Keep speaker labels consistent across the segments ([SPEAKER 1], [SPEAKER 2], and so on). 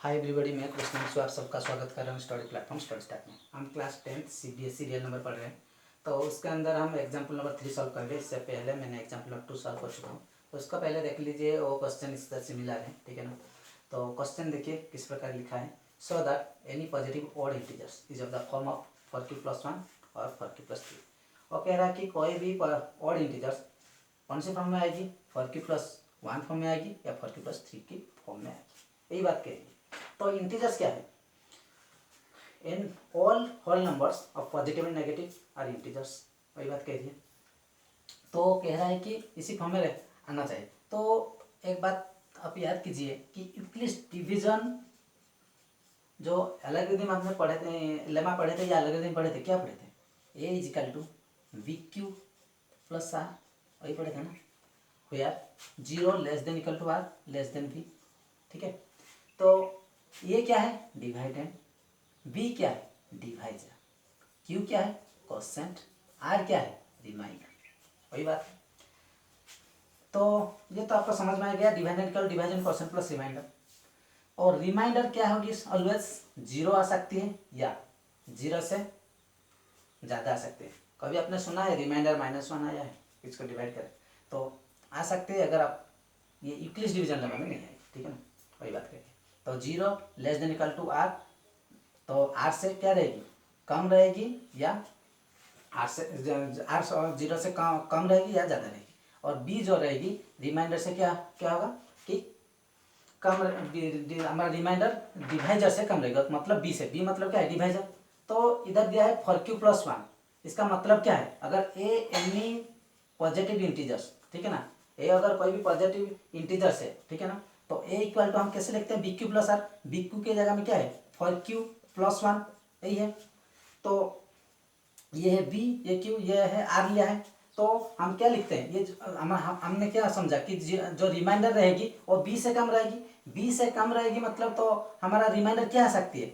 [SPEAKER 1] Hi everybody, मैं कृष्ण आप सबका स्वागत कर रहा हूँ स्टडी प्लेटफॉर्म स्टडी स्टार्ट में। हम class 10th CBSE real number पढ़ रहे हैं, तो उसके अंदर हम एग्जाम्पल नंबर 3 सॉल्व करेंगे। इससे पहले मैंने एग्जाम्पल नंबर 2 सॉल्व कर चुका हूँ, तो उसका पहले देख लीजिए। वो क्वेश्चन इस तरह सिमिलर है, ठीक है ना। तो क्वेश्चन देखिए किस प्रकार लिखा है। So that any positive odd integers is of the form of 4q+1 और 4q+3। और कह रहा है कि कोई भी ऑड इंटीजर्स कौन से फॉर्म में आएगी, 4q+1 फॉर्म में आएगी या 4q+3 की फॉर्म में आएगी, यही बात कहेगी। तो इंटीजर्स क्या है, in all whole numbers of positive and negative are integers, वही बात कह रही है। तो कह रहा है कि इसी फॉर्म में आना चाहिए। तो एक बात आप याद कीजिए कि यूक्लिड्स डिवीजन जो एल्गोरिथम हमने पढ़े थे, लेमा पढ़े थे या एल्गोरिथम पढ़े थे, क्या पढ़े थे, ए इजिकल टू VQ+R, वही पढ़े थे ना। यार 0 less than equal to R less than V, ठीक है। तो ये क्या है, डिवाइडेंड, बी क्या है, डिवाइजर, क्यू क्या है, कोसेंट, आर क्या है, रिमाइंडर, वही बात। तो ये तो आपको समझ में आ गया, डिवाइडेंड कर डिवाइजन कोसेंट प्लस रिमाइंडर। और रिमाइंडर क्या होगी, ऑलवेज 0 आ सकती है या 0 से ज़्यादा आ सकती है। कभी आपने सुना है रिमाइंडर -1 आया है, इसको डिवाइड करें तो आ सकते हैं, अगर आप ये यूक्लिड्स डिवीजन लेवल में नहीं आए, ठीक है ना, वही बात करेंगे। तो 0 less than equal to R, तो आर से क्या रहेगी, कम रहेगी, या आर से आर 0 से कम रहेगी या ज़्यादा रहेगी। और बी जो रहेगी रिमाइंडर से क्या क्या होगा कि कम, हमारा रिमाइंडर डिवाइजर से कम रहेगा, मतलब बी से। बी मतलब क्या है, डिवाइजर। तो इधर दिया है 4q+1, इसका मतलब क्या है, अगर ए एनी पॉजिटिव इंटीजर्स, ठीक है ना, ए अगर कोई भी पॉजिटिव इंटीजर्स है, ठीक है ना, तो ए इक्वल टू हम कैसे लिखते हैं, BQ+R। BQ के जगह में क्या है, 4q+1, यही है। तो ये है बी, ये क्यू, ये है आर लिया है। तो हम क्या लिखते हैं, ये हमने क्या समझा कि जो रिमाइंडर रहेगी वो बी से कम रहेगी। बी से कम रहेगी मतलब तो हमारा रिमाइंडर क्या आ सकती है,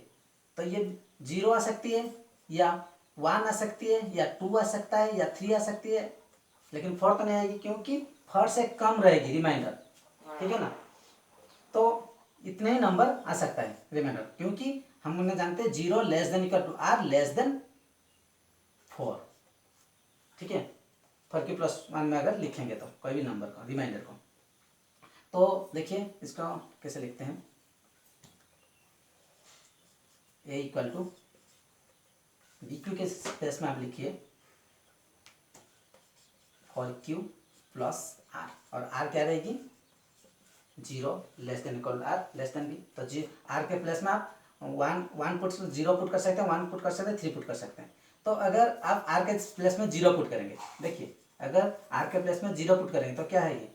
[SPEAKER 1] तो ये 0 आ सकती है, या 1 आ सकती है, या 2 आ सकता है, या 3 आ सकती है, लेकिन 4 तो नहीं आएगी क्योंकि 4 से कम रहेगी रिमाइंडर, ठीक है ना। तो इतने ही नंबर आ सकता है रिमाइंडर, क्योंकि हम जानते हैं 0 less than equal to R less than 4, ठीक है। 4q+1 में अगर लिखेंगे तो कोई भी नंबर का रिमाइंडर को, तो देखिए इसका कैसे लिखते हैं, ए इक्वल टू VQ के स्पेस में आप लिखिए 4q+R, और आर क्या रहेगी, 0 less than equal R less than B. तो आर के प्लेस में आप 1 पुट 0 पुट कर सकते हैं, 1 पुट कर सकते हैं, 3 पुट कर सकते हैं। तो अगर आप आर के प्लेस में 0 पुट करेंगे, देखिए अगर आर के प्लेस में 0 पुट करेंगे तो क्या है ये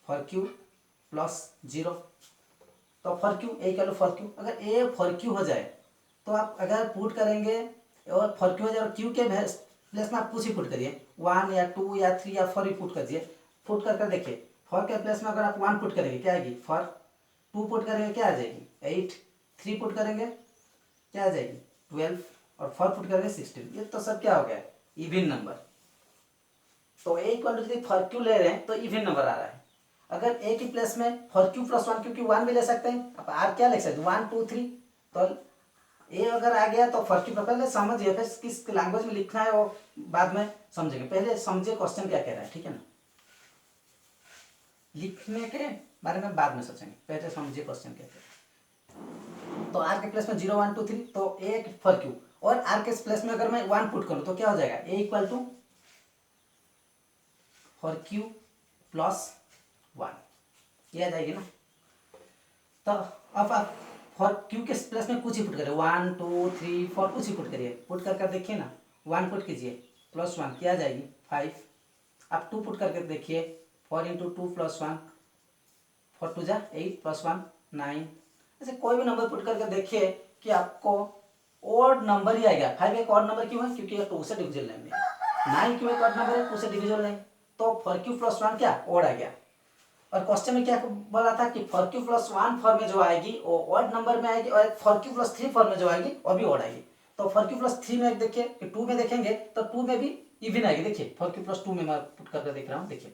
[SPEAKER 1] 4q+0, तो 4q ए इक्वल 4q। अगर ए 4q हो जाए तो आप अगर पुट करेंगे और 4q हो जाए, और क्यू के प्लेस में आप कुछ ही पुट करिए, 1 या 2 या 3 या 4 ही पुट कर दिए। पुट कर देखिए 4 के प्लेस में अगर आप 1 पुट करेंगे क्या आएगी 4, 2 पुट करेंगे क्या आ जाएगी 8, 3 पुट करेंगे क्या आ जाएगी 12, और 4 पुट करेंगे 16। ये तो सब क्या हो गया, इवन नंबर। तो ए इक्वल टू 4q ले रहे हैं तो इवन नंबर आ रहा है। अगर ए की प्लेस में 4q+1, क्योंकि 1 भी ले सकते हैं, अब आर क्या लिख सकते हैं 1 2 3, तो ए अगर आ गया तो 4q, पहले समझिए, फिर किस लैंग्वेज में लिखना है वो बाद में समझेंगे, पहले समझिए क्वेश्चन क्या कह रहा है, ठीक है ना। लिखने के बारे में बाद में सोचेंगे, पहले समझिए क्वेश्चन क्या कह रहा है। तो आर के प्लेस में 0 1 2 3, तो ए 4q, और आर के प्लेस में अगर मैं 1 पुट करूं तो क्या हो जाएगा, ए इक्वल टू 4q+1, ये आ जाएगी ना। तो अब आप 4q के प्लस में कुछ ही पुट करिए, 1 2 3 4 कुछ ही पुट करिए, पुट कर देखिए ना, 1 पुट कीजिए +1 क्या आ जाएगी 5। आप 2 पुट करके देखिए, 4 × 2 + 1, 4 2 जा 8 +1 9। ऐसे कोई भी नंबर पुट करके देखिए कि आपको ओड नंबर ही आएगा। 5 एक ऑड नंबर क्यों है, क्योंकि ये 2 से डिविजन लेंगे। 9 क्यों एक ऑड नंबर है, 2 से डिविजन लेंगे, तो 4q+1 क्या ओड आ गया। और क्वेश्चन में क्या बोला था कि 4q+1 फॉर्म में जो आएगी वो ऑड नंबर में आएगी, और 4q+3 फॉर्म में जो आएगी वो भी ऑड आएगी। तो 4q+3 में देखिए कि 2 में देखेंगे तो 2 में भी इवन आएगी। देखिए 4q+2 में मैं पुट करके देख रहा हूँ, देखिए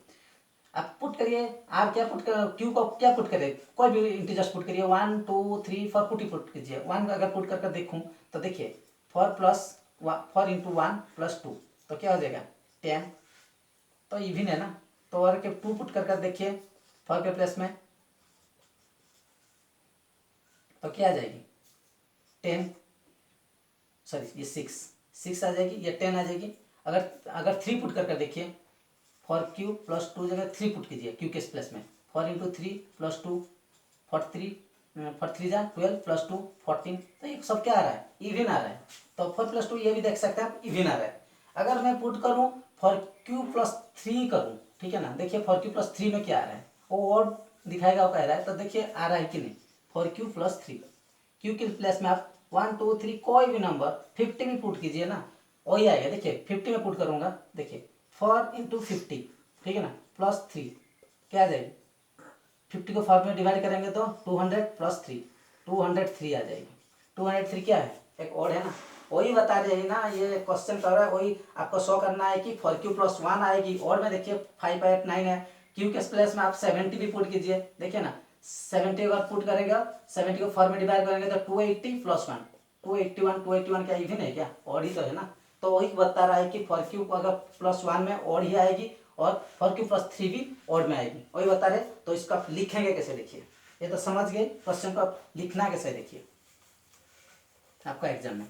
[SPEAKER 1] आप पुट करिए, आर क्या पुट कर, क्यू को क्या पुट करिए, कोई भी इंटीजर्स पुट करिए, 1 2 3 4 पुट कीजिए। 1 अगर पुट कर देखूँ तो देखिए 4 इंटू 1 प्लस 2 तो क्या हो जाएगा 10, तो इवन है ना। तो और के 2 पुट कर देखिए 4 के प्लेस में तो क्या आ जाएगी 10, सॉरी ये 6 आ जाएगी, ये 10 आ जाएगी। अगर 3 पुट कर देखिए, फॉर क्यू प्लस 2 जगह 3 पुट कीजिए क्यू के प्लस में, 4 इंटू 3 प्लस 2 फॉर 3 जा 12 प्लस 2 14, तो ये सब क्या आ रहा है इवन आ रहा है। तो 4 प्लस 2 ये भी देख सकते हैं आप इवन आ रहा है। अगर मैं पुट करूँ फॉर क्यू प्लस 3 करूँ, ठीक है ना, देखिए फॉर क्यू प्लस 3 में क्या आ रहा है, वो और दिखाएगा वो कह रहा है, तो देखिए आ रहा है कि नहीं, फॉर क्यू प्लस 3, क्यू के प्लस में आप 1 2 3 कोई भी नंबर 50 में पुट कीजिए ना, वही आएगा। देखिए 50 में पुट करूंगा, देखिए 4 इंटू 50, ठीक है ना, प्लस 3 क्या आ जाएगी, 50 को 4 में डिवाइड करेंगे तो 200 प्लस 3 203 आ जाएगी। 203 क्या है, एक और है ना, वही बता रहे हैं ना, ये क्वेश्चन कर रहा है, वही आपको शो करना है कि फॉर क्यू प्लस 1 आएगी। और में देखिए 5 8 9 है, क्यू के प्लस में आप 70 भी पुट कीजिए, देखिए ना 70 अगर पुट करेगा, 70 को 4 में डिवाइड करेंगे तो 280 प्लस 1 281 क्या इवन है क्या, और ही तो है ना। तो वही बता रहा है कि फॉर क्यू अगर प्लस 1 में और ही आएगी और फॉर क्यू प्लस 3 भी और में आएगी, वही बता रहे। तो इसको आप लिखेंगे कैसे, देखिए ये तो समझ गए, क्वेश्चन को आप लिखना कैसे देखिए आपका एग्जाम में।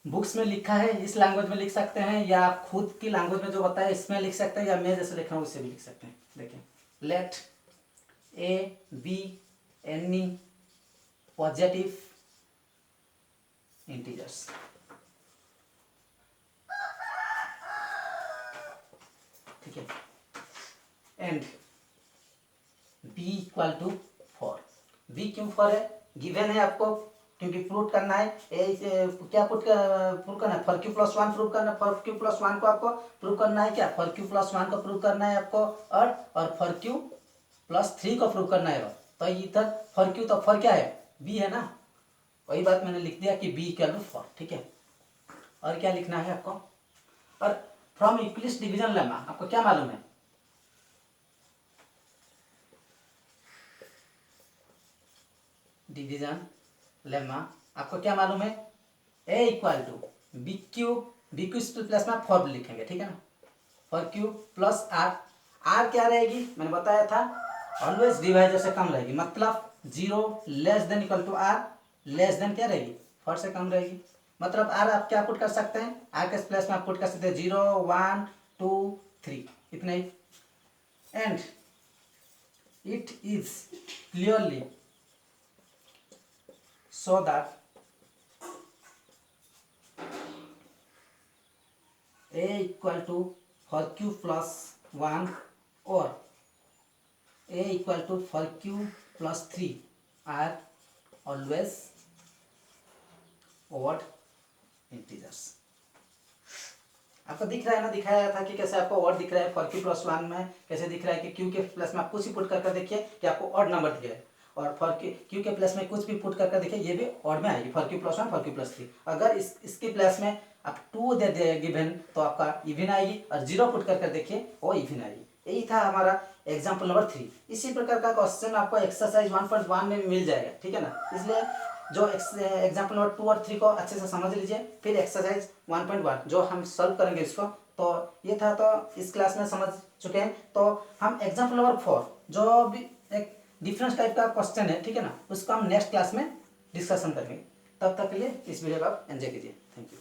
[SPEAKER 1] बुक्स में लिखा है इस लैंग्वेज में लिख सकते हैं, या आप खुद की लैंग्वेज में जो बताया इसमें लिख सकते हैं, या मैं जैसे लिख रहा हूँ उससे भी लिख सकते हैं। देखिए let a be any positive integers, ठीक है, and b equal to 4। b क्यों 4 है, गिवन है आपको, क्योंकि प्रूव करना है क्या प्रूव करना है, फॉर क्यू प्लस 1 प्रूव करना है, फॉर क्यू प्लस 1 को आपको प्रूव करना है, क्या फॉर क्यू प्लस 1 को प्रूव करना है आपको, और फॉर क्यू प्लस 3 को प्रूव करना है। तो इधर फॉर क्यू, तो फॉर क्या है b है ना, वही बात मैंने लिख दिया कि b इक्वल टू 4, ठीक है। और क्या लिखना है आपको, और फ्रॉम यूक्लिड्स डिवीजन लेमा आपको क्या मालूम है, डिवीजन लेमा आपको क्या मालूम है, a equal to B Q plus में 4 लिखेंगे, ठीक है ना, फॉर क्यू प्लस आर क्या रहेगी, मैंने बताया था ऑलवेज डिवाइजर से कम रहेगी, मतलब 0 less than equal to R, less than क्या रहेगी 4 से कम रहेगी। मतलब आर आप क्या पुट कर सकते हैं, आर के प्लस में आप पुट कर सकते हैं 0 1 2 3 इतना ही। And it is clearly so that a equal to for q plus 1 or a equal to for q plus 3 are always odd integers। आपको दिख रहा है ना, दिखाया था कि कैसे आपको ऑड दिख रहा है, फॉर क्यू प्लस 1 में कैसे दिख रहा है कि क्यू के प्लस में आप कुछ भी पुट करके देखिए कि आपको ऑड नंबर दिख रहा है, और फॉर क्यू के प्लस में कुछ भी पुट करके देखिए ये भी ऑड में आएगी, for Q plus 1 for Q plus 3। अगर इसके प्लस में आप 2 दे दे गिवन तो आपका इवन आएगी, और 0 पुट करके देखिए वो इवन आएगी। यही था हमारा एग्जाम्पल नंबर 3। इसी प्रकार का क्वेश्चन आपको एक्सरसाइज 1.1 में मिल जाएगा, ठीक है ना। इसलिए जो एग्जाम्पल नंबर 2 और 3 को अच्छे से समझ लीजिए, फिर एक्सरसाइज 1.1 जो हम सॉल्व करेंगे इसको। तो ये था, तो इस क्लास में समझ चुके हैं। तो हम एग्जाम्पल नंबर 4 जो भी एक डिफरेंस टाइप का क्वेश्चन है, ठीक है ना, उसको हम नेक्स्ट क्लास में डिस्कशन करेंगे। तब तक के लिए इस वीडियो को आप एंजॉय कीजिए। Thank you.